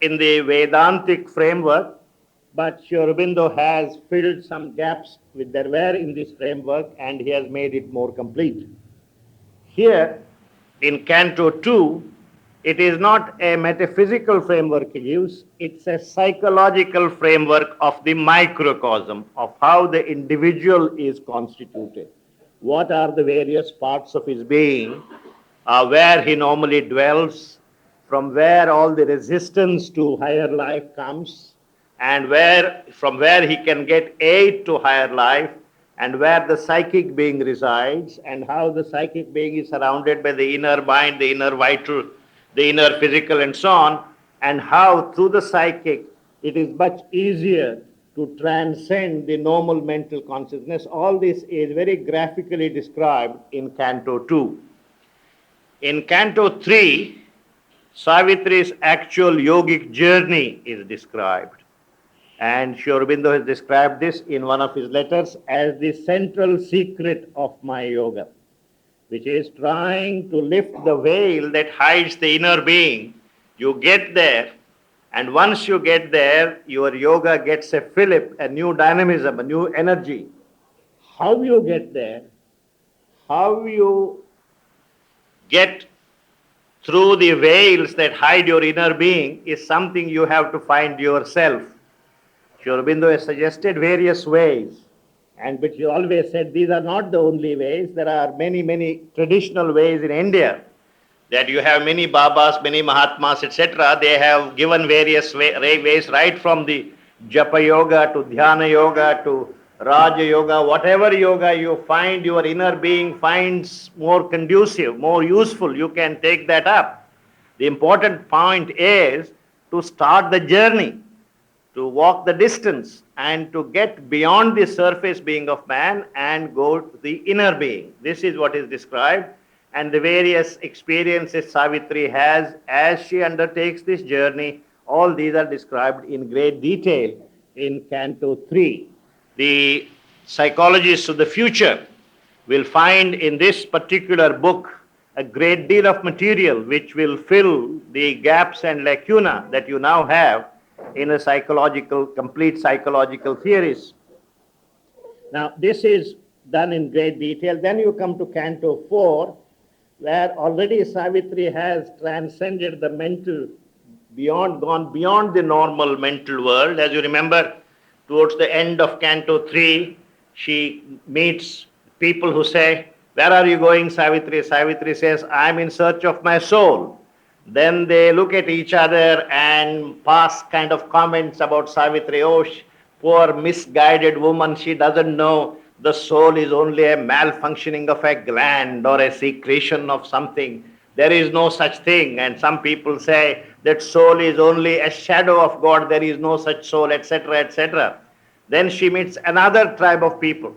in the Vedantic framework, but Sri Aurobindo has filled some gaps which there were in this framework and he has made it more complete. Here, in Canto 2, it is not a metaphysical framework he gives, it's a psychological framework of the microcosm, of how the individual is constituted. What are the various parts of his being, where he normally dwells, from where all the resistance to higher life comes, and from where he can get aid to higher life, and where the psychic being resides, and how the psychic being is surrounded by the inner mind, the inner vital, the inner physical, and so on, and how through the psychic it is much easier to transcend the normal mental consciousness. All this is very graphically described in Canto 2. In Canto 3, Savitri's actual yogic journey is described. And Sri Aurobindo has described this in one of his letters as the central secret of my yoga, which is trying to lift the veil that hides the inner being. You get there, and once you get there, your yoga gets a fillip, a new dynamism, a new energy. How you get there, how you get through the veils that hide your inner being is something you have to find yourself. Sri Aurobindo has suggested various ways, and which he always said these are not the only ways. There are many, many traditional ways in India that you have many Babas, many Mahatmas, etc. They have given various ways, right from the Japa Yoga to Dhyana Yoga to Raja Yoga. Whatever yoga you find your inner being finds more conducive, more useful, you can take that up. The important point is to start the journey, to walk the distance, and to get beyond the surface being of man and go to the inner being. This is what is described, and the various experiences Savitri has as she undertakes this journey, all these are described in great detail in Canto 3. The psychologists of the future will find in this particular book a great deal of material which will fill the gaps and lacuna that you now have in a complete psychological theories. Now, this is done in great detail. Then you come to Canto 4, where already Savitri has transcended the mental, gone beyond the normal mental world. As you remember, towards the end of Canto 3, she meets people who say, "Where are you going, Savitri?" Savitri says, "I'm in search of my soul." Then they look at each other and pass kind of comments about Savitri. "Oh, poor misguided woman, she doesn't know the soul is only a malfunctioning of a gland or a secretion of something. There is no such thing." And some people say that soul is only a shadow of God, there is no such soul, etc., etc. Then she meets another tribe of people,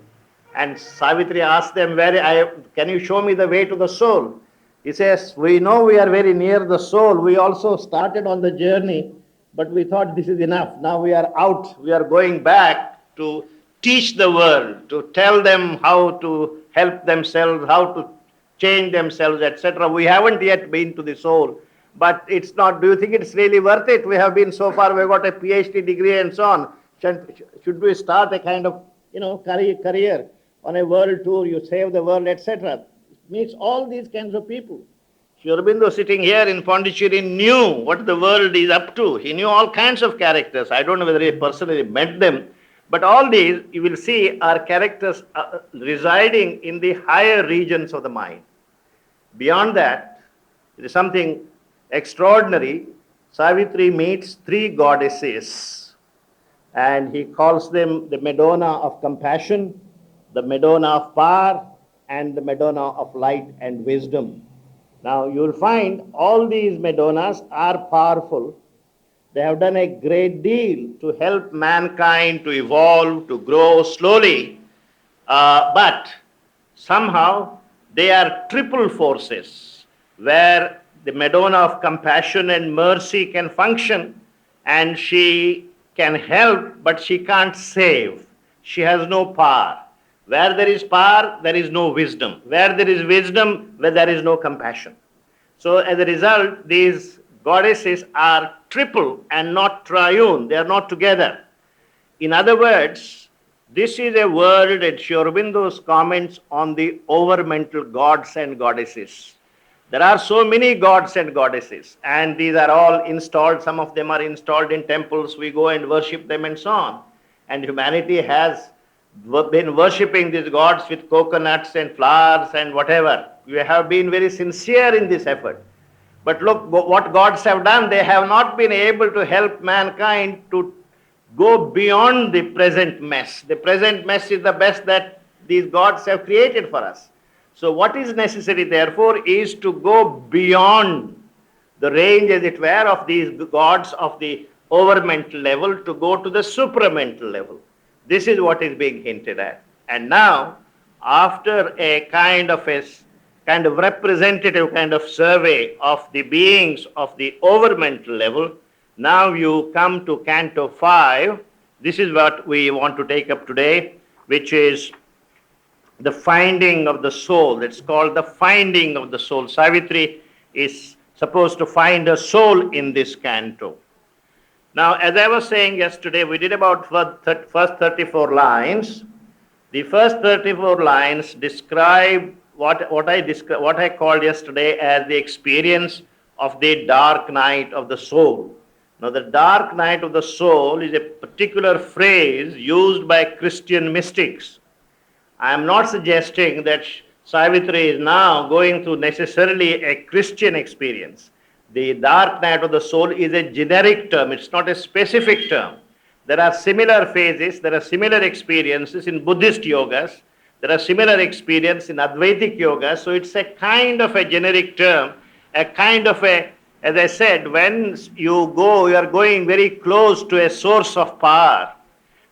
and Savitri asks them, "Can you show me the way to the soul?" He says, "We know we are very near the soul. We also started on the journey, but we thought this is enough. Now we are out. We are going back to teach the world, to tell them how to help themselves, how to change themselves, etc. We haven't yet been to the soul, but it's not. Do you think it's really worth it? We have been so far. We've got a PhD degree and so on. Should we start a kind of career on a world tour? You save the world, etc." Meets all these kinds of people. Sri Aurobindo sitting here in Pondicherry knew what the world is up to. He knew all kinds of characters. I don't know whether he personally met them, but all these, you will see, are characters residing in the higher regions of the mind. Beyond that, it is something extraordinary. Savitri meets three goddesses, and he calls them the Madonna of compassion, the Madonna of power, and the Madonna of light and wisdom. Now, you will find all these Madonnas are powerful. They have done a great deal to help mankind to evolve, to grow slowly, but somehow they are triple forces, where the Madonna of compassion and mercy can function, and she can help, but she can't save. She has no power. Where there is power, there is no wisdom. Where there is wisdom, where there is no compassion. So as a result, these goddesses are triple and not triune. They are not together. In other words, this is a word in Sri Aurobindo's comments on the overmental gods and goddesses. There are so many gods and goddesses, and these are all installed. Some of them are installed in temples. We go and worship them and so on. And humanity has been worshipping these gods with coconuts and flowers and whatever. We have been very sincere in this effort. But look what gods have done. They have not been able to help mankind to go beyond the present mess. The present mess is the best that these gods have created for us. So what is necessary, therefore, is to go beyond the range, as it were, of these gods of the overmental level to go to the supramental level. This is what is being hinted at. And now, after a kind of representative kind of survey of the beings of the overmental level, now you come to Canto 5. This is what we want to take up today, which is the finding of the soul. It's called the finding of the soul. Savitri is supposed to find a soul in this canto. Now, as I was saying yesterday, we did about first 34 lines. The first 34 lines describe what I called yesterday as the experience of the dark night of the soul. Now, the dark night of the soul is a particular phrase used by Christian mystics. I am not suggesting that Savitri is now going through necessarily a Christian experience. The dark night of the soul is a generic term. It's not a specific term. There are similar phases, there are similar experiences in Buddhist yogas, there are similar experiences in Advaitic yoga. So it's a kind of a generic term, a kind of a, as I said, when you are going very close to a source of power.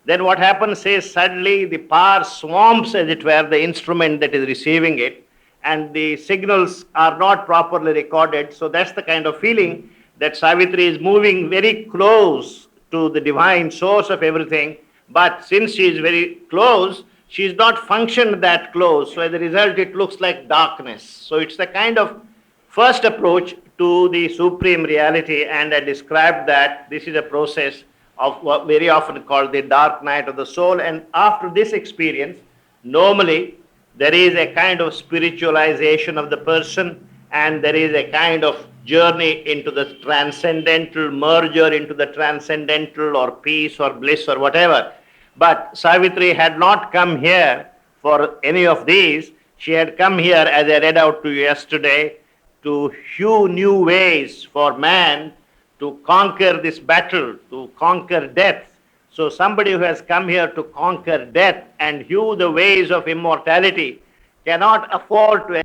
Then what happens is suddenly the power swamps, as it were, the instrument that is receiving it, and the signals are not properly recorded. So that's the kind of feeling that Savitri is moving very close to the divine source of everything. But since she is very close, she is not functioned that close. So as a result, it looks like darkness. So it's the kind of first approach to the supreme reality, and I described that this is a process of what very often called the dark night of the soul. And after this experience, normally there is a kind of spiritualization of the person, and there is a kind of journey into the transcendental, merger into the transcendental, or peace or bliss or whatever. But Savitri had not come here for any of these. She had come here, as I read out to you yesterday, to hew new ways for man to conquer this battle, to conquer death. So somebody who has come here to conquer death and hew the ways of immortality cannot afford to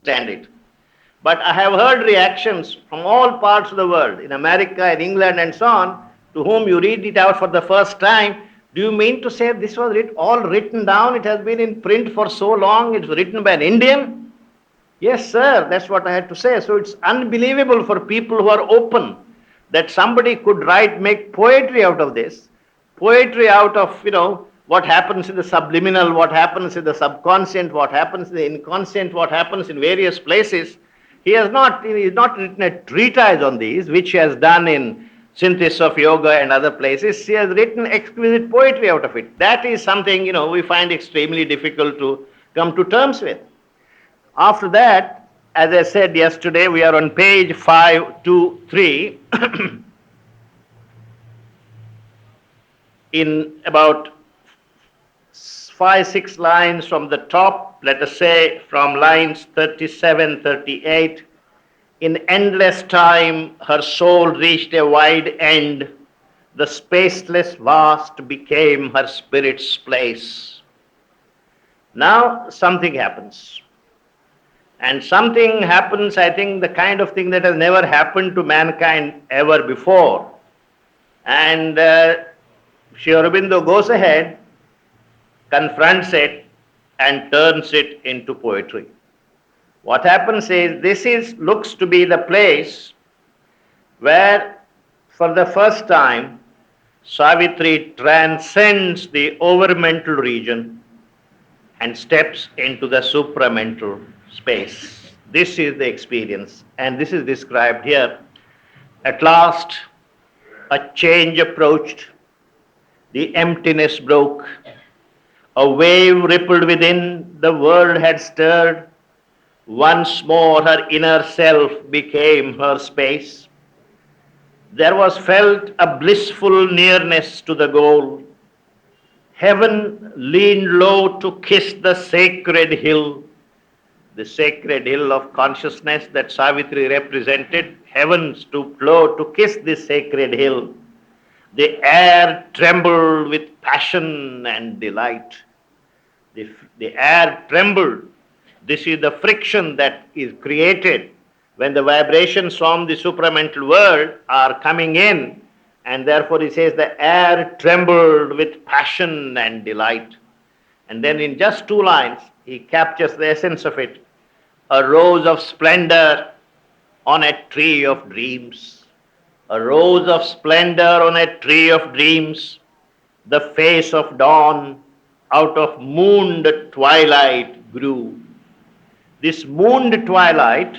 understand it. But I have heard reactions from all parts of the world, in America, in England and so on, to whom you read it out for the first time. Do you mean to say this was all written down? It has been in print for so long, it's written by an Indian? Yes, sir, that's what I had to say. So it's unbelievable for people who are open that somebody could make poetry out of this, poetry out of, what happens in the subliminal, what happens in the subconscient, what happens in the inconscient, what happens in various places. He has not written a treatise on these, which he has done in Synthesis of Yoga and other places. He has written exquisite poetry out of it. That is something, we find extremely difficult to come to terms with. After that, as I said yesterday, we are on page 523. In about 5-6 lines from the top, let us say from lines 37, 38, in endless time her soul reached a wide end, the spaceless vast became her spirit's place. Now something happens. And something happens, I think, the kind of thing that has never happened to mankind ever before. And Sri Aurobindo goes ahead, confronts it, and turns it into poetry. What happens is, looks to be the place where, for the first time, Savitri transcends the overmental region and steps into the supramental space. This is the experience, and this is described here. At last, a change approached, the emptiness broke, a wave rippled within, the world had stirred. Once more her inner self became her space. There was felt a blissful nearness to the goal. Heaven leaned low to kiss the sacred hill, the sacred hill of consciousness that Savitri represented. Heaven stooped low to kiss this sacred hill. The air trembled with passion and delight. The air trembled. This is the friction that is created when the vibrations from the supramental world are coming in, and therefore he says the air trembled with passion and delight. And then in just 2 lines, he captures the essence of it. A rose of splendor on a tree of dreams. A rose of splendor on a tree of dreams. The face of dawn out of mooned twilight grew. This mooned twilight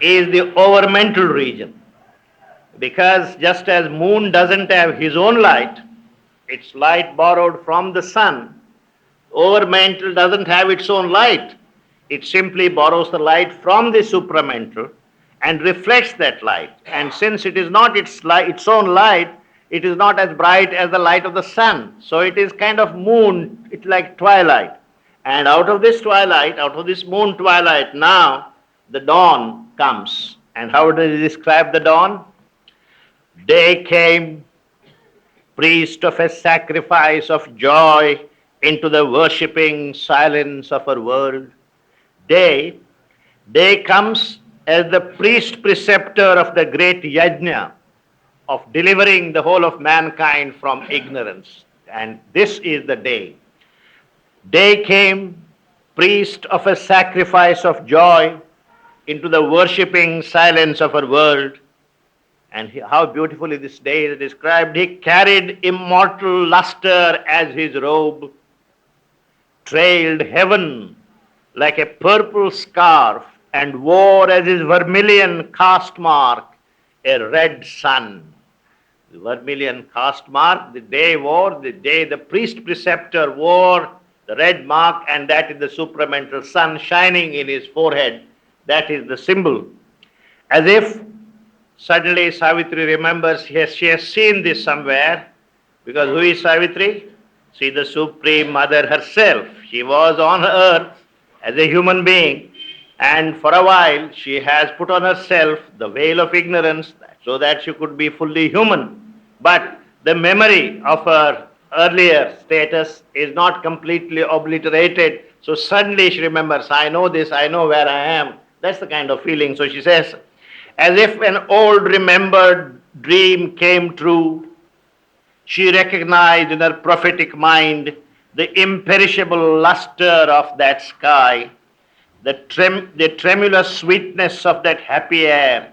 is the overmental region, because just as moon doesn't have his own light, its light borrowed from the sun, overmental doesn't have its own light. It simply borrows the light from the supramental and reflects that light. And since it is not its own light, it is not as bright as the light of the sun. So it is kind of moon, it's like twilight. And out of this twilight, out of this moon twilight, now the dawn comes. And how does he describe the dawn? Day came, priest of a sacrifice of joy into the worshipping silence of our world. Day comes as the priest preceptor of the great yajna of delivering the whole of mankind from ignorance. And this is the day. Day came, priest of a sacrifice of joy into the worshipping silence of our world. And how beautifully this day is described. He carried immortal luster as his robe, trailed heaven like a purple scarf, and wore as his vermilion caste mark a red sun. The vermilion caste mark, the day the priest preceptor wore the red mark, and that is the supramental sun shining in his forehead. That is the symbol. As if suddenly Savitri remembers she has seen this somewhere, because who is Savitri? She is the Supreme Mother herself. She was on earth as a human being, and for a while she has put on herself the veil of ignorance so that she could be fully human. But the memory of her earlier status is not completely obliterated. So suddenly she remembers, I know this, I know where I am. That's the kind of feeling. So she says, as if an old remembered dream came true, she recognized in her prophetic mind the imperishable luster of that sky, the tremulous sweetness of that happy air,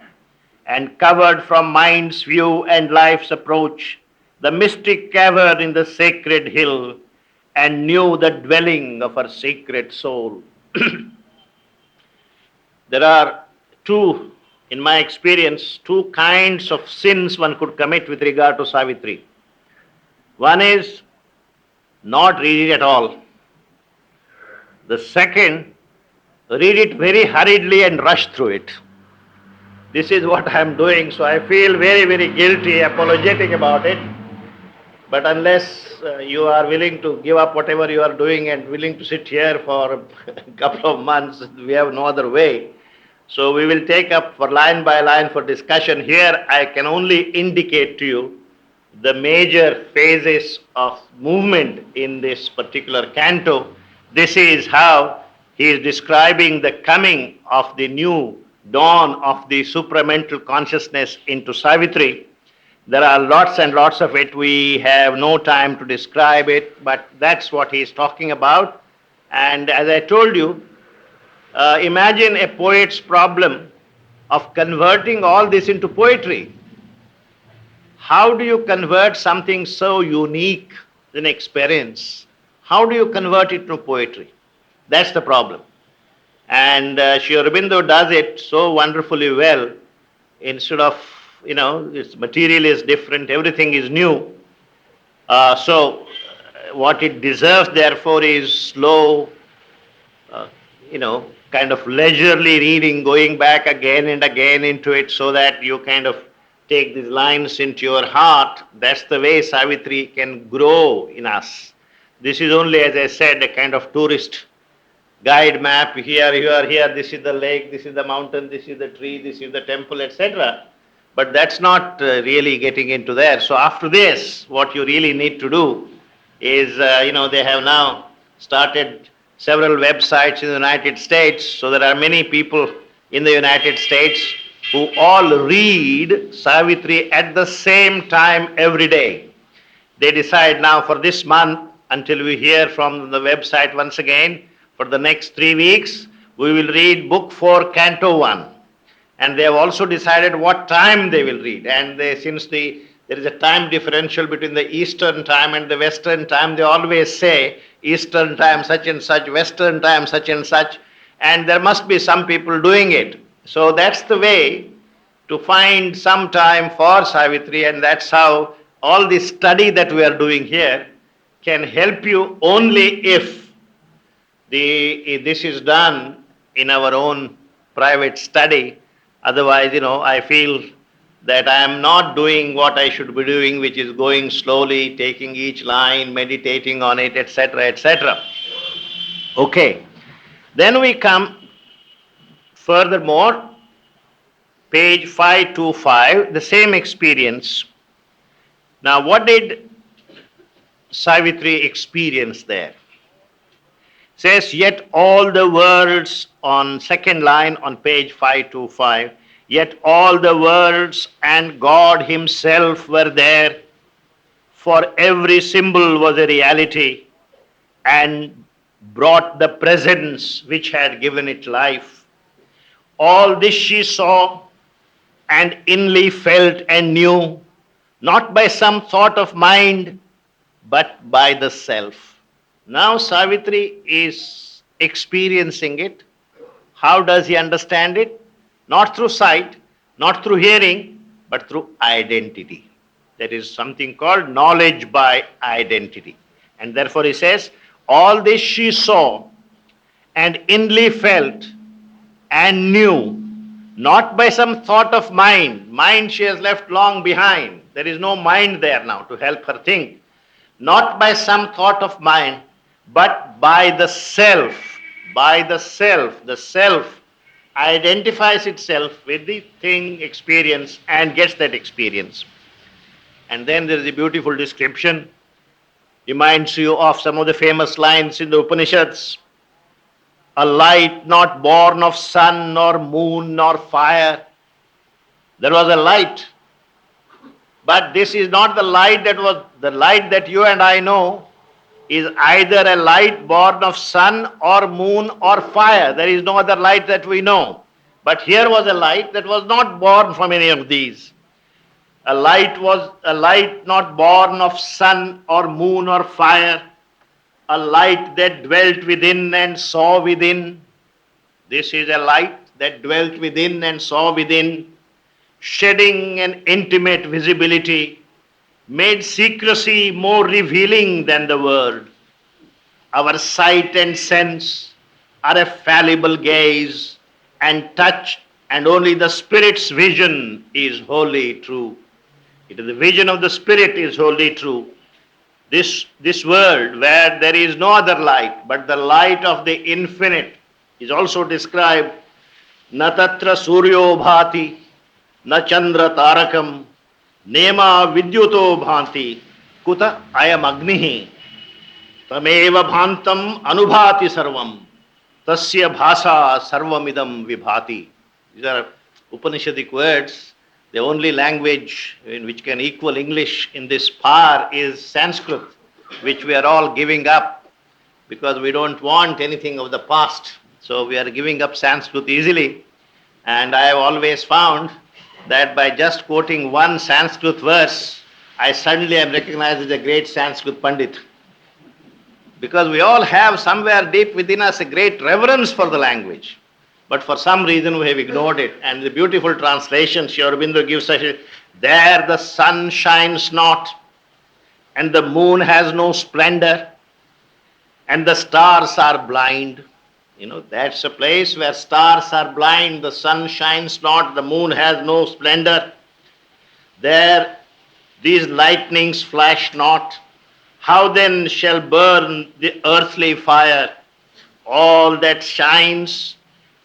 and covered from mind's view and life's approach the mystic cavern in the sacred hill, and knew the dwelling of her sacred soul. There are in my experience, two kinds of sins one could commit with regard to Savitri. One is not read it at all. The second, read it very hurriedly and rush through it. This is what I am doing, so I feel very, very guilty, apologetic about it. But unless you are willing to give up whatever you are doing and willing to sit here for a couple of months, we have no other way. So we will take up for line by line for discussion. Here I can only indicate to you the major phases of movement in this particular canto. This is how he is describing the coming of the new dawn of the supramental consciousness into Savitri. There are lots and lots of it. We have no time to describe it, but that's what he is talking about. And as I told you, imagine a poet's problem of converting all this into poetry. How do you convert something so unique in experience? How do you convert it to poetry? That's the problem. And Sri Aurobindo does it so wonderfully well. Instead of, its material is different, everything is new. What it deserves, therefore, is slow, uh, kind of leisurely reading, going back again and again into it so that you kind of take these lines into your heart. That's the way Savitri can grow in us. This is only, as I said, a kind of tourist guide map. Here you are, here, this is the lake, this is the mountain, this is the tree, this is the temple, etc. But that's not really getting into there. So after this, what you really need to do is, they have now started several websites in the United States. So there are many people in the United States who all read Savitri at the same time every day. They decide now for this month, until we hear from the website once again, for the next 3 weeks, we will read Book 4, Canto 1. And they have also decided what time they will read. And since there is a time differential between the Eastern time and the Western time, they always say Eastern time such and such, Western time such and such. And there must be some people doing it. So that's the way to find some time for Savitri, and that's how all this study that we are doing here can help you only if this is done in our own private study. Otherwise, I feel that I am not doing what I should be doing, which is going slowly, taking each line, meditating on it, etc., etc. Okay. Then we come furthermore, page 525, the same experience. Now, what did Savitri experience there? Says, yet all the worlds, on second line on page 525, yet all the worlds and God himself were there, for every symbol was a reality and brought the presence which had given it life. All this she saw and inly felt and knew, not by some thought of mind, but by the self. Now Savitri is experiencing it. How does he understand it? Not through sight, not through hearing, but through identity. There is something called knowledge by identity. And therefore he says, all this she saw and inly felt and knew, not by some thought of mind. Mind she has left long behind. There is no mind there now to help her think. Not by some thought of mind, but by the self. By the self. The self identifies itself with the thing, experience, and gets that experience. And then there is a beautiful description. Reminds you of some of the famous lines in the Upanishads. A light not born of sun, nor moon, nor fire. There was a light. But this is not the light that you and I know is either a light born of sun or moon or fire. There is no other light that we know. But here was a light that was not born from any of these. A light was a light not born of sun or moon or fire. A light that dwelt within and saw within. This is a light that dwelt within and saw within, shedding an intimate visibility, made secrecy more revealing than the word. Our sight and sense are a fallible gaze and touch, and only the Spirit's vision is wholly true. It is the vision of the Spirit is wholly true. This world where there is no other light but the light of the infinite is also described. Na tatra suryo bhati, na chandra tarakam, nema vidyuto bhanti, kuta ayam agnihi, tameva bhantam anubhati sarvam, tasya bhasa sarvamidam vibhati. These are Upanishadic words. The only language in which can equal English in this power is Sanskrit, which we are all giving up because we don't want anything of the past. So we are giving up Sanskrit easily. And I have always found that by just quoting one Sanskrit verse, I suddenly am recognized as a great Sanskrit Pandit. Because we all have somewhere deep within us a great reverence for the language. But for some reason we have ignored it. And the beautiful translation Sri Aurobindo gives us, there the sun shines not, and the moon has no splendor, and the stars are blind. That's a place where stars are blind, the sun shines not, the moon has no splendor. There these lightnings flash not. How then shall burn the earthly fire? All that shines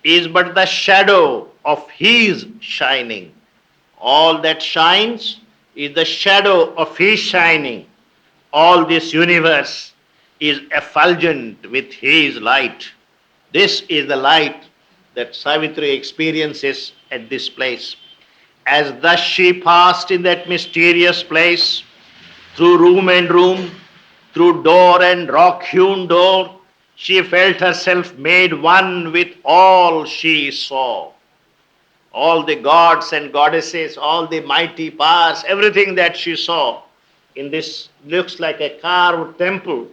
is but the shadow of his shining. All that shines is the shadow of his shining. All this universe is effulgent with his light. This is the light that Savitri experiences at this place. As thus she passed in that mysterious place, through room and room, through door and rock-hewn door, she felt herself made one with all she saw. All the gods and goddesses, all the mighty powers, everything that she saw in this looks like a carved temple.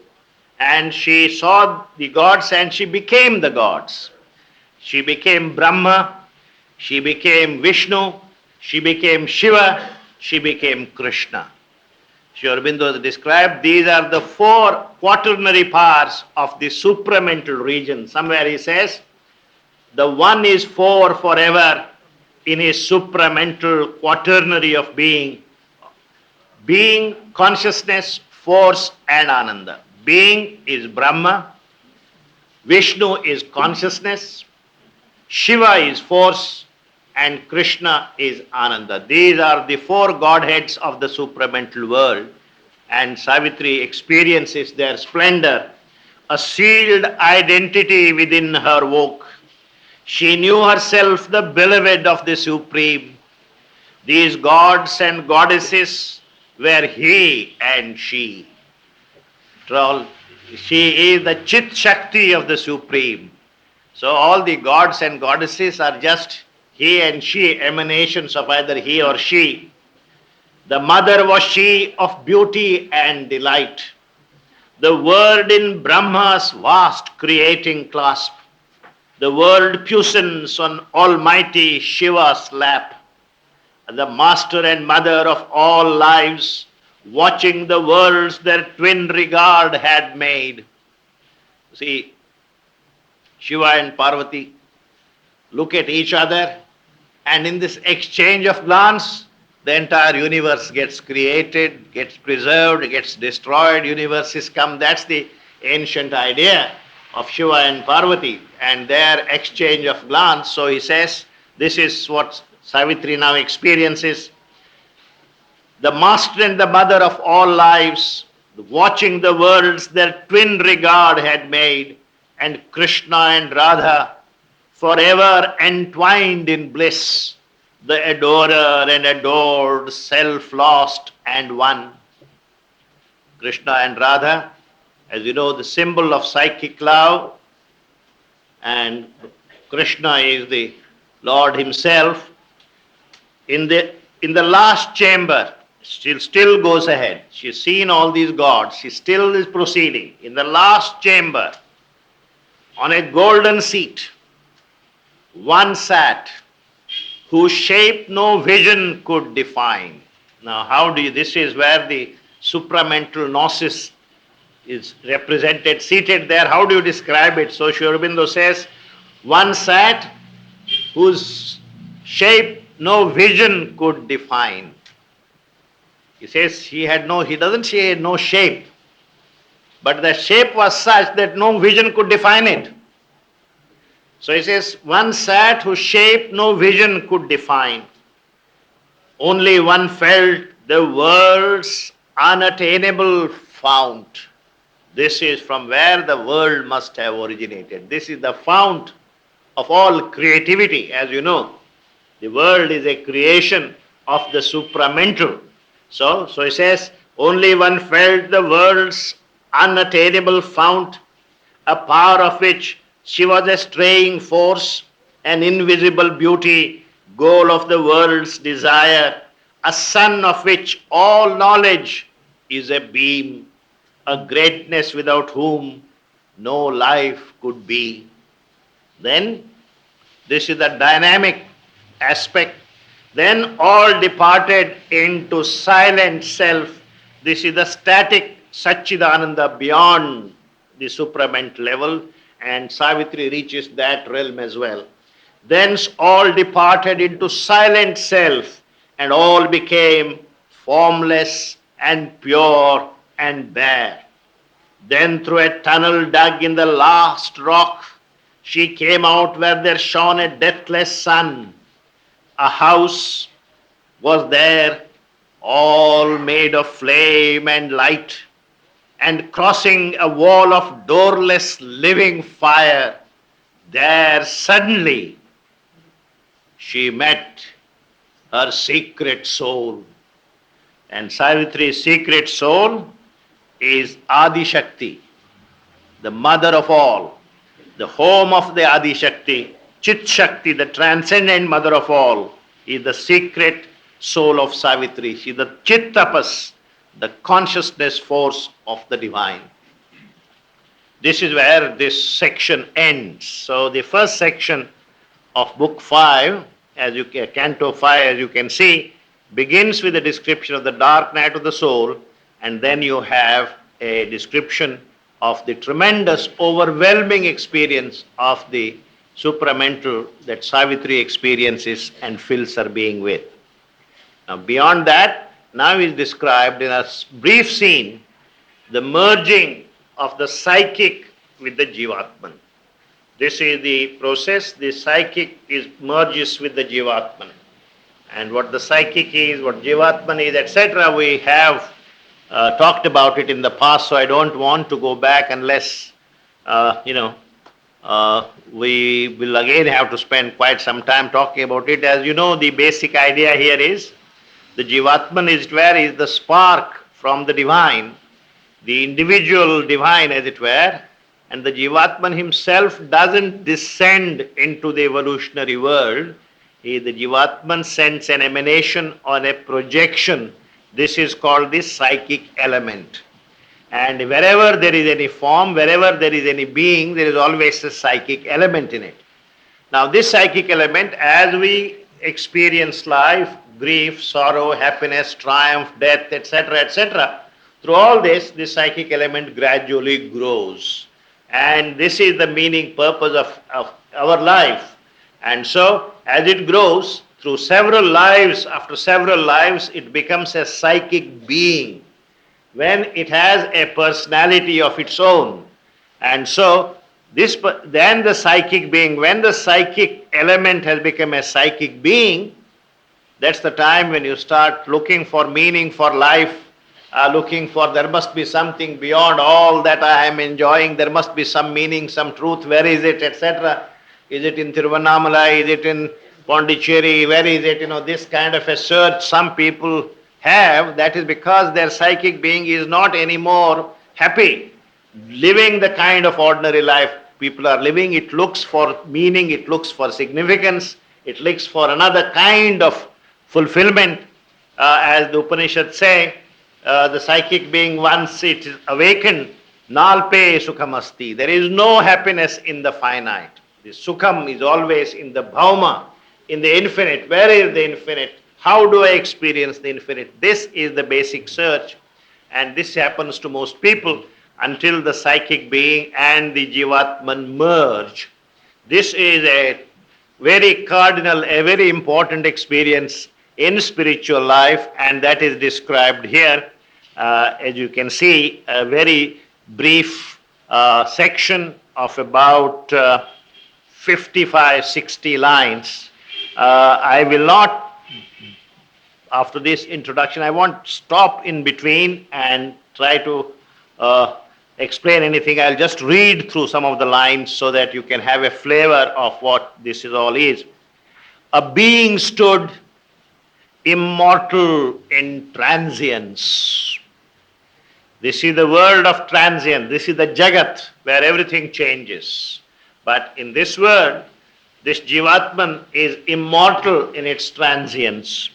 And she saw the gods and she became the gods. She became Brahma, she became Vishnu, she became Shiva, she became Krishna. Sri Aurobindo has described these are the four quaternary powers of the supramental region. Somewhere he says, the one is four forever in his supramental quaternary of being. Being, consciousness, force and Ananda. Being is Brahma, Vishnu is consciousness, Shiva is force, and Krishna is Ananda. These are the four godheads of the supramental world, and Savitri experiences their splendor. A sealed identity within her woke. She knew herself the beloved of the Supreme. These gods and goddesses were he and she. She is the Chit Shakti of the Supreme. So all the gods and goddesses are just he and she, emanations of either he or she. The mother was she of beauty and delight. The word in Brahma's vast creating clasp. The world puissance on Almighty Shiva's lap. The master and mother of all lives, watching the worlds their twin regard had made. See, Shiva and Parvati look at each other, and in this exchange of glance, the entire universe gets created, gets preserved, gets destroyed, universes come. That's the ancient idea of Shiva and Parvati and their exchange of glance. So he says, this is what Savitri now experiences. The master and the mother of all lives, watching the worlds their twin regard had made, and Krishna and Radha forever entwined in bliss, the adorer and adored, self-lost and one. Krishna and Radha, as you know, the symbol of psychic love, and Krishna is the Lord himself. In the last chamber, she still goes ahead. She's seen all these gods. She still is proceeding. In the last chamber, on a golden seat, one sat, whose shape no vision could define. Now, this is where the supramental gnosis is represented, seated there. How do you describe it? So Sri Aurobindo says, one sat, whose shape no vision could define. He says he doesn't say no shape, but the shape was such that no vision could define it. So he says, one sat whose shape no vision could define. Only one felt the world's unattainable fount. This is from where the world must have originated. This is the fount of all creativity, as you know. The world is a creation of the supramental. So he says, only one felt the world's unattainable fount, a power of which she was a straying force, an invisible beauty, goal of the world's desire, a sun of which all knowledge is a beam, a greatness without whom no life could be. Then This is the dynamic aspect. Then all departed into silent self. This is the static Satchidananda beyond the suprament level, and Savitri reaches that realm as well. Thence all departed into silent self, and all became formless and pure and bare. Then through a tunnel dug in the last rock, she came out where there shone a deathless sun. A house was there, all made of flame and light, and crossing a wall of doorless living fire, there suddenly she met her secret soul. And Savitri's secret soul is Adi Shakti, the mother of all, the home of the Adi Shakti. Chit Shakti, the transcendent mother of all, is the secret soul of Savitri. She is the Chittapas, the consciousness force of the divine. This is where this section ends. So the first section of book 5, Canto 5, as you can see, begins with a description of the dark night of the soul, and then you have a description of the tremendous, overwhelming experience of the supramental that Savitri experiences and fills her being with. Now, beyond that, now is described in a brief scene the merging of the psychic with the Jivatman. This is the process. The psychic merges with the Jivatman. And what the psychic is, what Jivatman is, etc., we have talked about it in the past, so I don't want to go back unless, we will again have to spend quite some time talking about it. As you know, the basic idea here is the Jivatman is the spark from the divine, the individual divine, as it were, and the Jivatman himself doesn't descend into the evolutionary world. The Jivatman sends an emanation or a projection. This is called the psychic element. And wherever there is any form, wherever there is any being, there is always a psychic element in it. Now, this psychic element, as we experience life, grief, sorrow, happiness, triumph, death, etc., through all this psychic element gradually grows. And this is the meaning, purpose of our life. And so, as it grows, through several lives, after several lives, it becomes a psychic being when it has a personality of its own. And so, then the psychic being, when the psychic element has become a psychic being, that's the time when you start looking for meaning for life, looking for there must be something beyond all that I am enjoying, there must be some meaning, some truth, where is it, etc. Is it in Tiruvannamalai, is it in Pondicherry, where is it? This kind of a search some people have, that is because their psychic being is not anymore happy living the kind of ordinary life people are living. It looks for meaning, it looks for significance, it looks for another kind of fulfillment. As the Upanishads say, the psychic being, once it is awakened, nalpe sukhamasti. There is no happiness in the finite. The sukham is always in the bhauma, in the infinite. Where is the infinite? How do I experience the infinite? This is the basic search, and this happens to most people until the psychic being and the Jivatman merge. This is a very cardinal, a very important experience in spiritual life, and that is described here. As you can see, a very brief section of about 55-60 lines. I will not, after this introduction, I won't stop in between and try to explain anything. I'll just read through some of the lines so that you can have a flavor of what this is all is. A being stood immortal in transience. This is the world of transient. This is the Jagat where everything changes. But in this world, this Jivatman is immortal in its transience,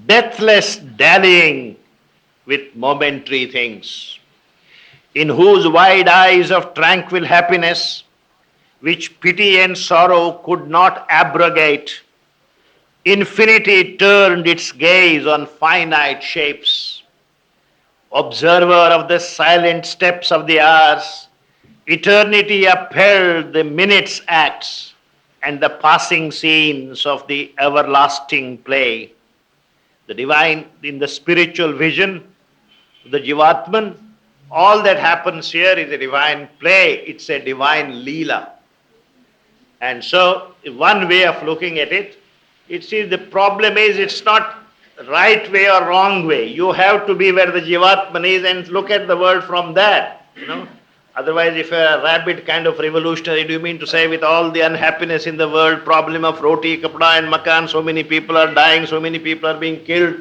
deathless dallying with momentary things, in whose wide eyes of tranquil happiness which pity and sorrow could not abrogate. Infinity turned its gaze on finite shapes. Observer of the silent steps of the hours, eternity upheld the minute's acts and the passing scenes of the everlasting play. The divine, in the spiritual vision, the Jivatman, all that happens here is a divine play, it's a divine Leela. And so, one way of looking at it, the problem is it's not right way or wrong way. You have to be where the Jivatman is and look at the world from there. Otherwise, if a rabid kind of revolutionary, do you mean to say with all the unhappiness in the world, problem of roti, kapda and makan, so many people are dying, so many people are being killed,